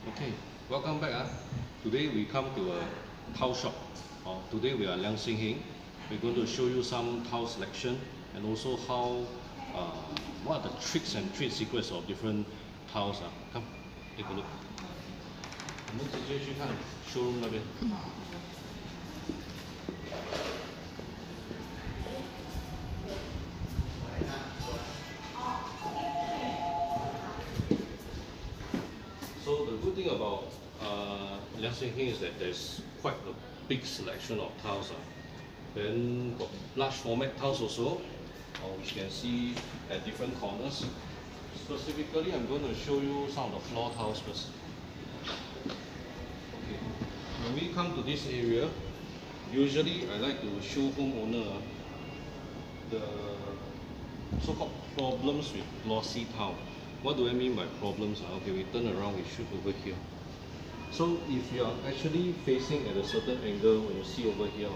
Okay, welcome back. Today we come to a tile shop. Today we are Lian Seng Hin. We're going to show you some tile selection and also what are the tricks and trade secrets of different tiles. Come, take a look. 我们直接去看 showroom 那边。So the good thing about Lian Seng Hin is that there's quite a big selection of tiles. Then got large format tiles also, which you can see at different corners. Specifically, I'm going to show you some of the floor tiles first. Okay. When we come to this area, usually I like to show homeowner the so-called problems with glossy tile. What do I mean by problems? Okay, we turn around, we shoot over here. So if you are actually facing at a certain angle, when you see over here,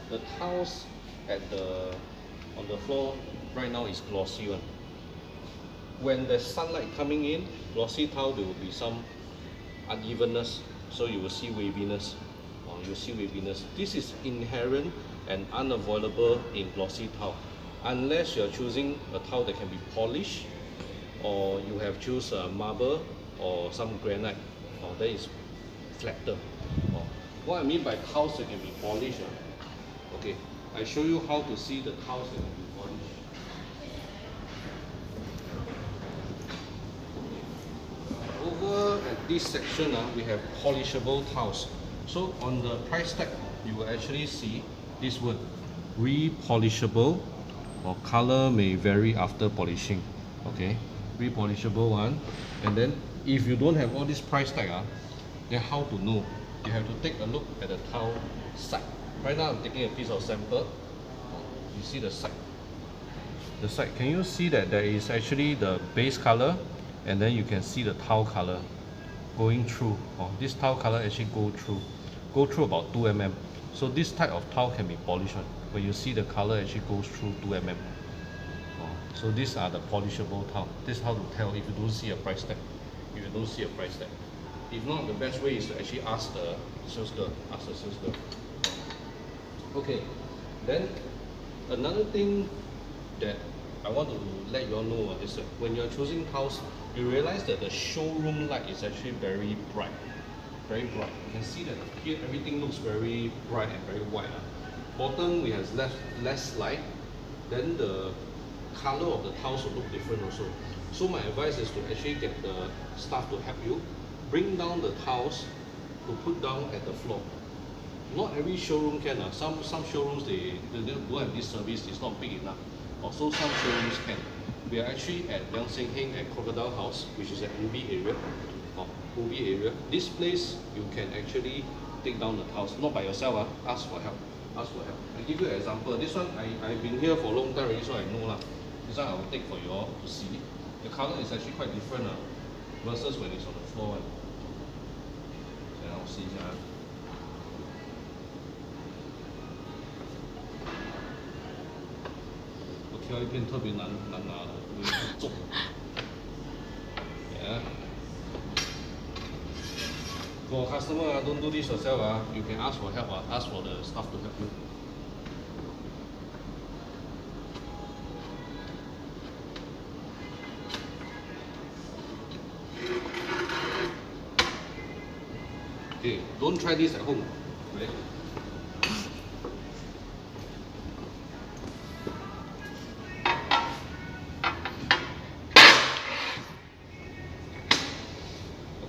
the tiles on the floor right now is glossy one. When there's sunlight coming in, glossy tile, there will be some unevenness, so you will see waviness. This is inherent and unavoidable in glossy tile, unless you are choosing a tile that can be polished, or you have choose marble or some granite, or that is flatter. What I mean by tiles that can be polished, okay, I show you how to see the tiles that can be polished. Over at this section, we have polishable tiles. So on the price tag, you will actually see this word, repolishable, or color may vary after polishing. Okay, repolishable one. And then if you don't have all this price tag, then how to know? You have to take a look at the tile side. Right now I'm taking a piece of sample. You see the side. The side, can you see that there is actually the base color, and then you can see the tile color going through. This tile color actually go through about 2 mm. So this type of tile can be polished when you see the color actually goes through 2 mm. So these are the polishable tile. This is how to tell if you don't see a price tag. If not, the best way is to actually ask the sales girl. Okay, then another thing that I want to let you all know is that when you're choosing tiles, you realize that the showroom light is actually very bright. You can see that here everything looks very bright and very white. Bottom we have less light, then the color of the tiles will look different also. So my advice is to actually get the staff to help you bring down the tiles to put down at the floor. Not every showroom can. Some showrooms they don't have this service, it's not big enough. Also some showrooms can. We are actually at Lian Seng Hin at Crocodile House, which is at Ubi area. This place you can actually take down the tiles, not by yourself. Ask for help. I give you an example. This one I've been here for a long time already, so I know. This one I will take for you all to see. The color is actually quite different versus when it's on the floor. 我试一下。我挑一片特别难拿的，因为很重。Yeah. For customer, don't do this yourself. You can ask for help. Ask for the staff to help you. Okay, don't try this at home. Right?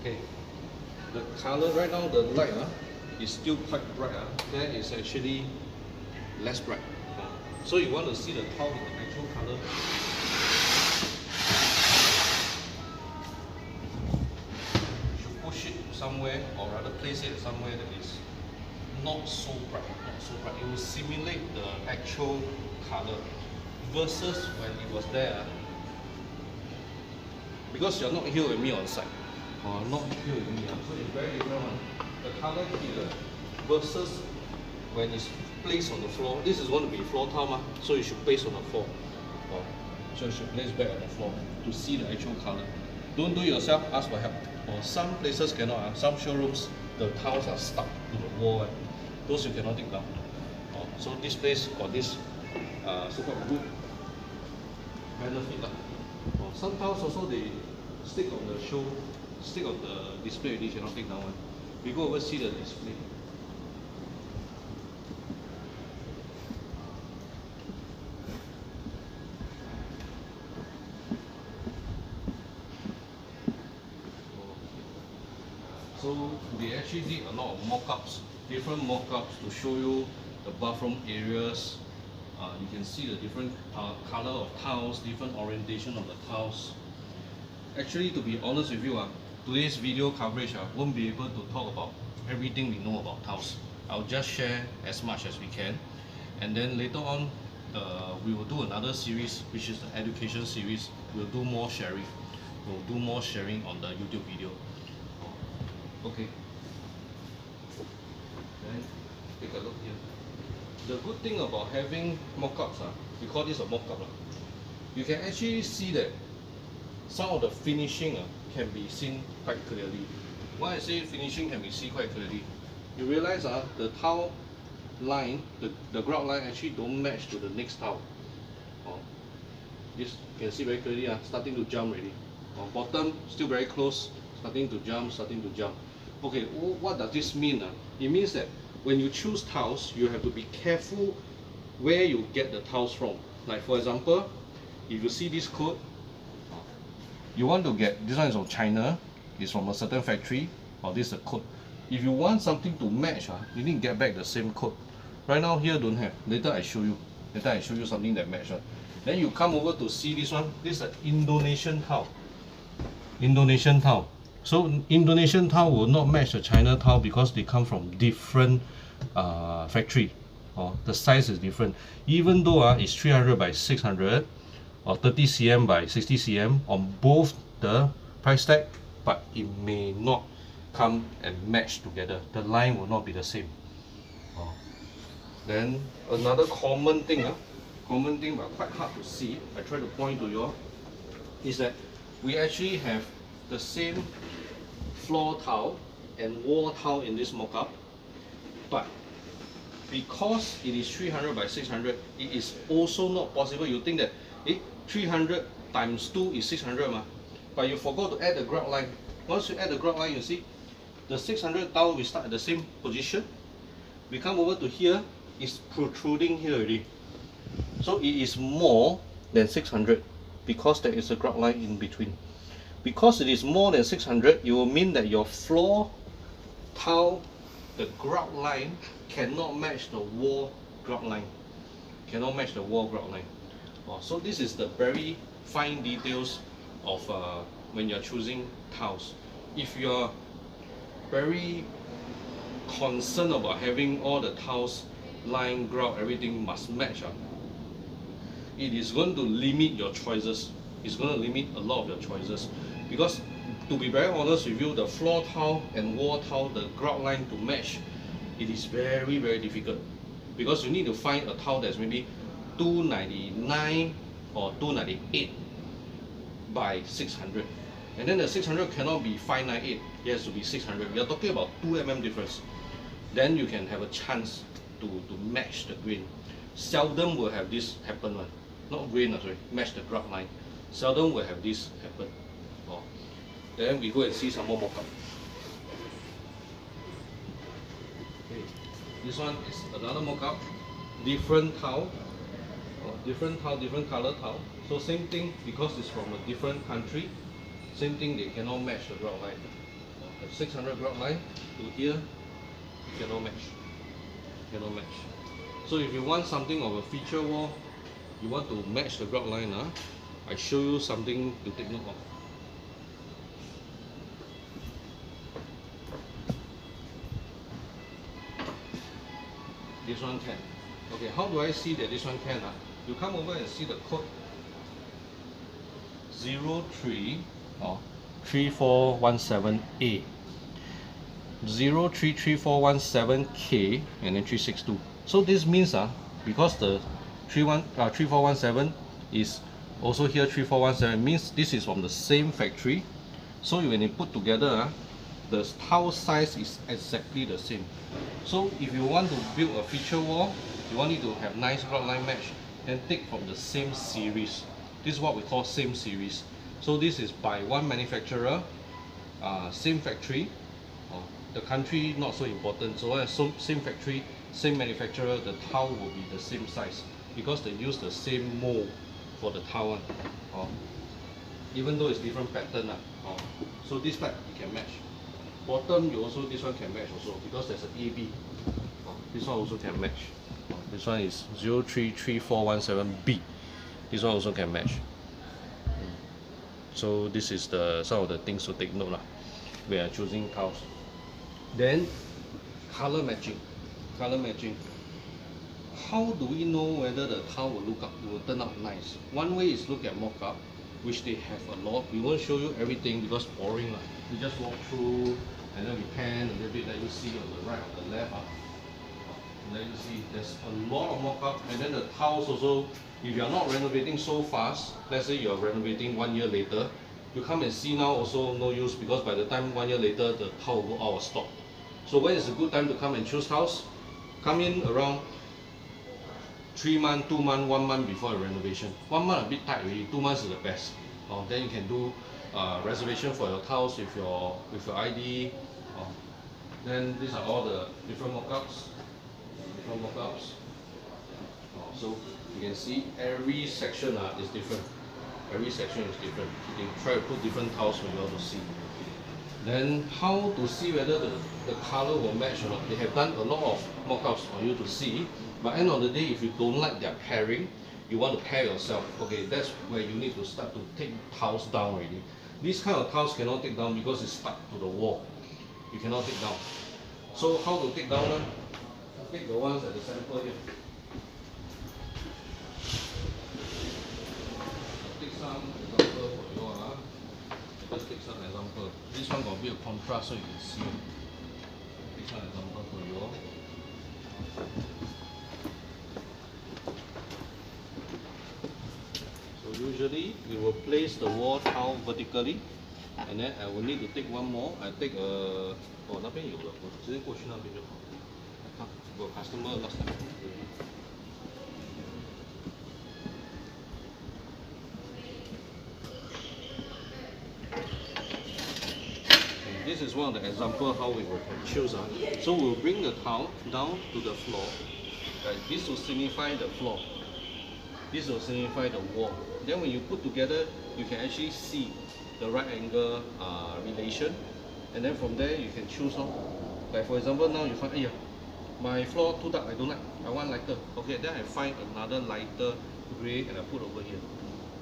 Okay, the color right now, the light is still quite bright. There is actually less bright. So you want to see the tile with the actual color. Somewhere, or rather place it somewhere that is not so bright. It will simulate the actual color versus when it was there. Because you're not here with me on site, or not here with me, so it's very different. The color here versus when it's placed on the floor. This is going to be floor tile, so you should place on the floor. So you should place back on the floor to see the actual color. Don't do it yourself, ask for help. Or some places cannot. Some showrooms, the tiles are stuck to the wall. Those you cannot take down. So this place got this so-called good benefit. Some tiles also they stick on the display. They cannot take down. We go over see the display. So they actually did a lot of mock-ups, different mock-ups to show you the bathroom areas. You can see the different color of tiles, different orientation of the tiles. Actually, to be honest with you, today's video coverage won't be able to talk about everything we know about tiles. I'll just share as much as we can, and then later on we will do another series, which is the education series. We'll do more sharing. We'll do more sharing on the YouTube video. Okay. Then take a look here. The good thing about having mock-ups, we call this a mock-up. You can actually see that some of the finishing can be seen quite clearly. Why I say finishing can be seen quite clearly, you realize the tile line, the grout line actually don't match to the next tile. This you can see very clearly, starting to jump already. Bottom still very close, starting to jump. Okay, what does this mean? It means that when you choose tiles, you have to be careful where you get the tiles from. Like for example, if you see this code, you want to get, this one is from China, it's from a certain factory, or this is a code. If you want something to match, you need to get back the same code. Right now here don't have, later I show you something that match. Then you come over to see this one, this is an Indonesian tile. So Indonesian tile will not match the China tile because they come from different factory. The size is different. Even though it's 300 by 600 or 30 cm by 60 cm on both the price tag, but it may not come and match together. The line will not be the same. Then another common thing but quite hard to see, I try to point to you all, is that we actually have the same floor tile and wall tile in this mock-up, but because it is 300 by 600, it is also not possible. You think that 300 times 2 is 600 but you forgot to add the grout line. Once you add the grout line, you see the 600 tile will start at the same position. We come over to here, it's protruding here already. So it is more than 600 because there is a grout line in between. Because it is more than 600, it will mean that your floor tile, the grout line, cannot match the wall grout line. So this is the very fine details of when you're choosing tiles. If you're very concerned about having all the tiles, line, grout, everything must match, it is going to limit your choices. It's going to limit a lot of your choices. Because to be very honest with you, the floor tile and wall tile, the grout line to match, it is very, very difficult. Because you need to find a tile that's maybe 299 or 298 by 600. And then the 600 cannot be 598, it has to be 600. We are talking about 2 mm difference. Then you can have a chance to match the grain. Seldom will have this happen. Not grain, sorry, match the grout line. Seldom will have this happen. Then we go and see some more mock-up. Okay. This one is another mock-up, different tile, different color tile. So same thing, because it's from a different country, same thing, they cannot match the grout line. The 600 grout line to here, cannot match. So if you want something of a feature wall, you want to match the grout line, I show you something to take note of. This one can. Okay, how do I see that this one can? You come over and see the code 03 or 3417A. 033417K and then 362. So this means because the 3417 is also here 3417, means this is from the same factory, So when you put together, the tile size is exactly the same. So if you want to build a feature wall, you want it to have nice rod line match, then take from the same series. This is what we call same series. So this is by one manufacturer, same factory. The country not so important. So as same factory, same manufacturer, the tile will be the same size because they use the same mold for the tile. Even though it's different pattern. So this type you can match. Bottom you also, this one can match also because there's an AB. This one also can match. This one is 033417B. This one also can match. So this is some of the things to take note when you are choosing tiles. Then color matching. Color matching. How do we know whether the tile will turn out nice? One way is look at mock-up, which they have a lot. We won't show you everything because boring. We just walk through and then we pan a little bit, let you see on the right or the left. Let you see there's a lot of mock-up, and then the tiles also, if you are not renovating so fast, let's say you are renovating 1 year later, you come and see now also no use because by the time 1 year later the tile will go out of stock. So when is a good time to come and choose tiles? Come in around 3 months, 2 months, 1 month before a renovation. 1 month a bit tight already, 2 months is the best. Then you can do reservation for your tiles with your ID. Then these are all the different mock-ups. So you can see every section is different. Every section is different. You can try to put different tiles for you all to see. Then how to see whether the color will match or not? They have done a lot of mock-ups for you to see. But end of the day, if you don't like their pairing, you want to pair yourself. Okay, that's where you need to start to take tiles down already. These kind of tiles cannot take down because it's stuck to the wall. You cannot take down. So how to take down? Take the ones at the sample here. Take some example for you. Just take some example. This one got a bit of contrast so you can see. Take some example for you. So usually we will place the wall tile vertically, and then I will need to take one more. I take 那边有了，我直接过去那边就好。有 customer last time. This is one of the example how we will choose. So we'll bring the tile down to the floor. Right? This will signify the floor. This will signify the wall. Then when you put together, you can actually see the right angle relation. And then from there you can choose. Like for example, now you find, my floor too dark, I don't like. I want lighter. Okay, then I find another lighter gray and I put over here.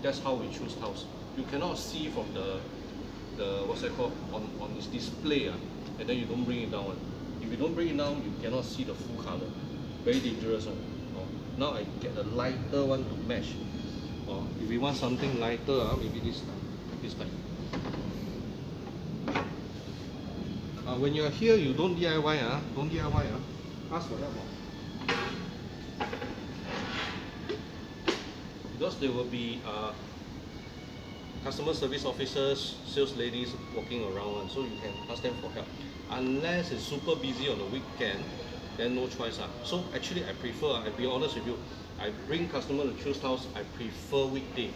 That's how we choose tiles. You cannot see from the what's that called on this display, and then you don't bring it down. If you don't bring it down, you cannot see the full color. Very dangerous. Now I get a lighter one to match. If you want something lighter, maybe this type. When you are here, you don't DIY. Don't DIY. Ask for help. Because there will be customer service officers, sales ladies walking around, so you can ask them for help. Unless it's super busy on the weekend, then no choice. So actually I prefer, I'll be honest with you, I bring customers to choose tiles, I prefer weekday.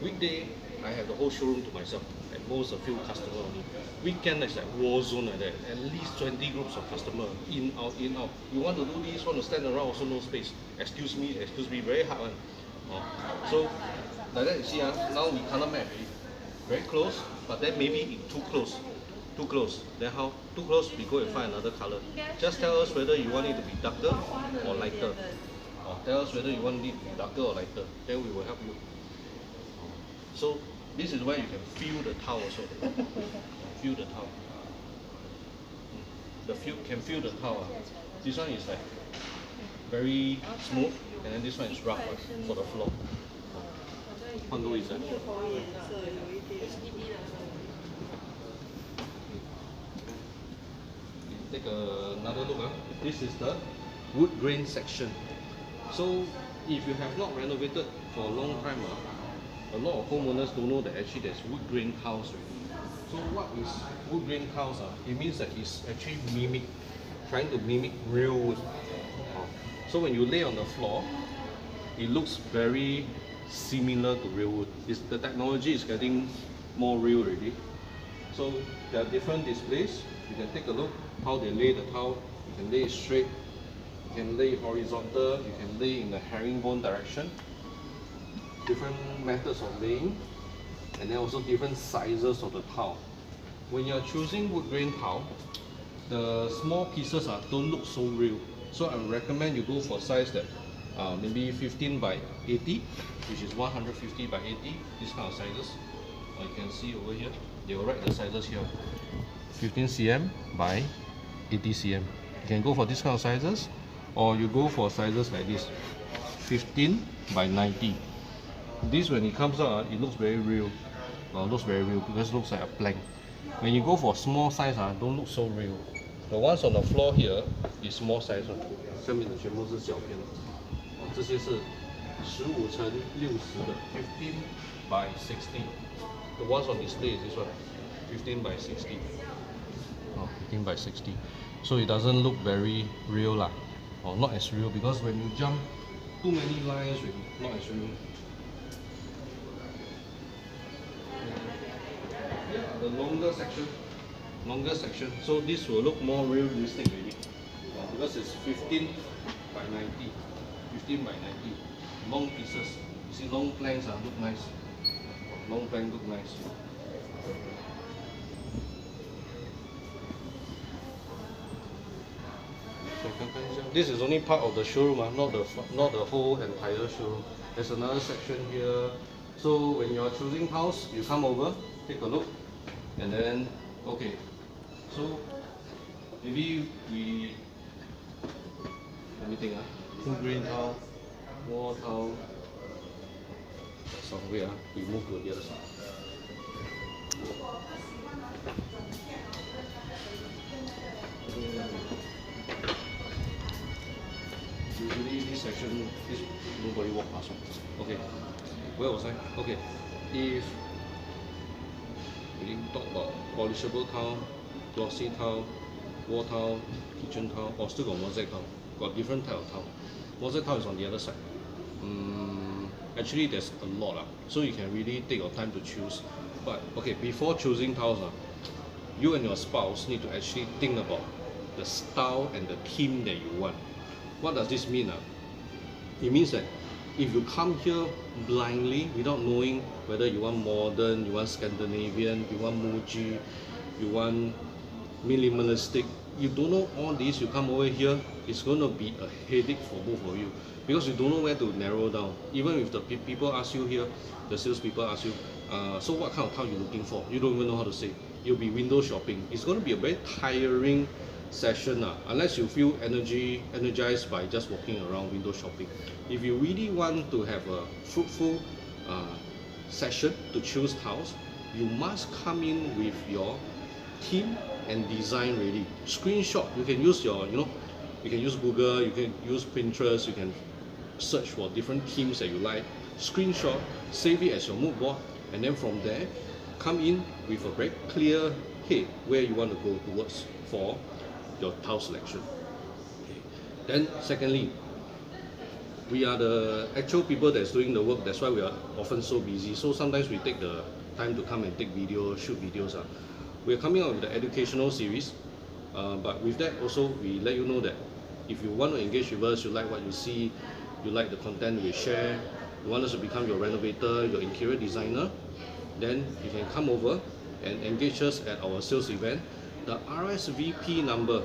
Weekday, I have the whole showroom to myself, at most a few customers only. Weekend is like war zone like that, at least 20 groups of customers, in, out, in, out. You want to do this, want to stand around, also no space. Excuse me, very hard one. So, like that you see, now we cannot match. Very close, but then maybe too close. Too close. Then how? Too close, we go and find another color. Just tell us whether you want it to be darker or lighter. Tell us whether you want it to be darker or lighter. Then we will help you. So this is where you can feel the tile also. Feel the tile. Can feel the tile. This one is like very smooth, and then this one is rough for the floor. 换个位置。Take another look. This is the wood grain section. So if you have not renovated for a long time, a lot of homeowners don't know that actually there's wood grain tiles already. So what is wood grain tiles? It means that it's actually trying to mimic real wood. So when you lay on the floor, it looks very similar to real wood. The technology is getting more real already. So there are different displays. You can take a look how they lay the tile. You can lay it straight, you can lay it horizontal, you can lay in the herringbone direction. Different methods of laying, and then also different sizes of the tile. When you're choosing wood grain tile, the small pieces don't look so real. So I would recommend you go for size that maybe 15 by 80, which is 150 by 80, these kind of sizes. You can see over here, they will write the sizes here. 15 cm by 80 cm. You can go for this kind of sizes, or you go for sizes like this, 15 by 90. This, when it comes out, it looks very real. Looks very real because it looks like a plank. When you go for small size, don't look so real. The ones on the floor here is small size 下面的全部是小片的。这些是15乘60的 15 by 60. The ones on display is this one, 15 by 60. 15 by 60. So it doesn't look very real lah, or not as real, because when you jump too many lines, not as real. The longer section, so this will look more realistic already, because it's 15 by 90, 15 by 90, long pieces. You see, long planks look nice. Long plank look nice. This is only part of the showroom, not the whole entire showroom. There's another section here. So when you're choosing tiles, you come over, take a look, and then okay. So maybe let me think. Wood grain tile, wall tile. So wait, we move to the other side. Usually this section, nobody walk past. Okay, where was I? Okay, if we talk about polishable tile, glossy tile, wall tile, kitchen tile, or still got mosaic tile. Got different type of tile. Mosaic tile is on the other side. Actually, there's a lot, so you can really take your time to choose. But okay, before choosing tiles, you and your spouse need to actually think about the style and the theme that you want. What does this mean? It means that if you come here blindly without knowing whether you want modern, you want Scandinavian, you want Muji, you want minimalistic, you don't know all these, you come over here, it's going to be a headache for both of you, because you don't know where to narrow down. Even if the people ask you here, the salespeople ask you, so what kind of tile you're looking for? You don't even know how to say. You'll be window shopping. It's going to be a very tiring session, unless you feel energized by just walking around window shopping. If you really want to have a fruitful session to choose tiles, you must come in with your theme and design ready. Screenshot. You can use your, you can use Google, you can use Pinterest, you can search for different themes that you like. Screenshot, save it as your mood board, and then from there, come in with a very clear head where you want to go towards for your tile selection. Okay. Then secondly, we are the actual people that's doing the work. That's why we are often so busy. So sometimes we take the time to come and take videos, shoot videos. We are coming out with the educational series, but with that also we let you know that if you want to engage with us, you like what you see, you like the content we share, you want us to become your renovator, your interior designer, then you can come over and engage us at our sales event. The RSVP number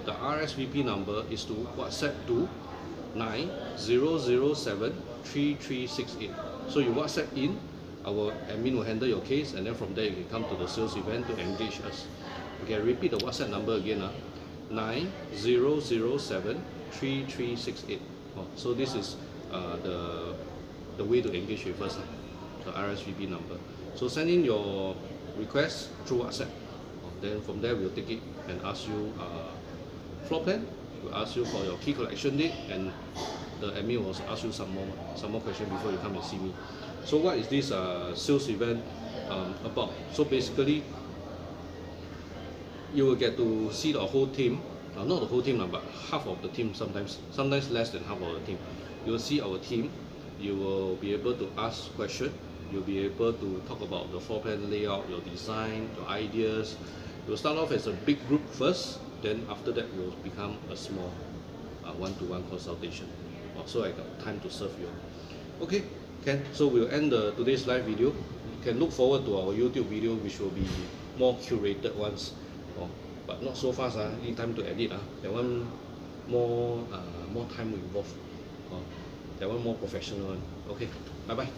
is to WhatsApp to 90073368. So you WhatsApp in, our admin will handle your case, and then from there you can come to the sales event to engage us. Okay, repeat the WhatsApp number again, 90073368. So this is the way to engage with us, the RSVP number. So send in your request through WhatsApp. Then from there we'll take it and ask you floor plan. We'll ask you for your key collection date, and the admin will also ask you some more questions before you come and see me. So what is this sales event about? So basically, you will get to see the whole team. Not the whole team, but half of the team sometimes less than half of the team. You will see our team. You will be able to ask questions. You'll be able to talk about the floor plan layout, your design, your ideas. You'll start off as a big group first, then after that will become a small one-to-one consultation. So I got time to serve you. Okay, Ken. So we'll end today's live video. You can look forward to our YouTube video, which will be more curated ones. But not so fast. Need time to edit. That one more time involved. That one more professional one. Okay, bye bye.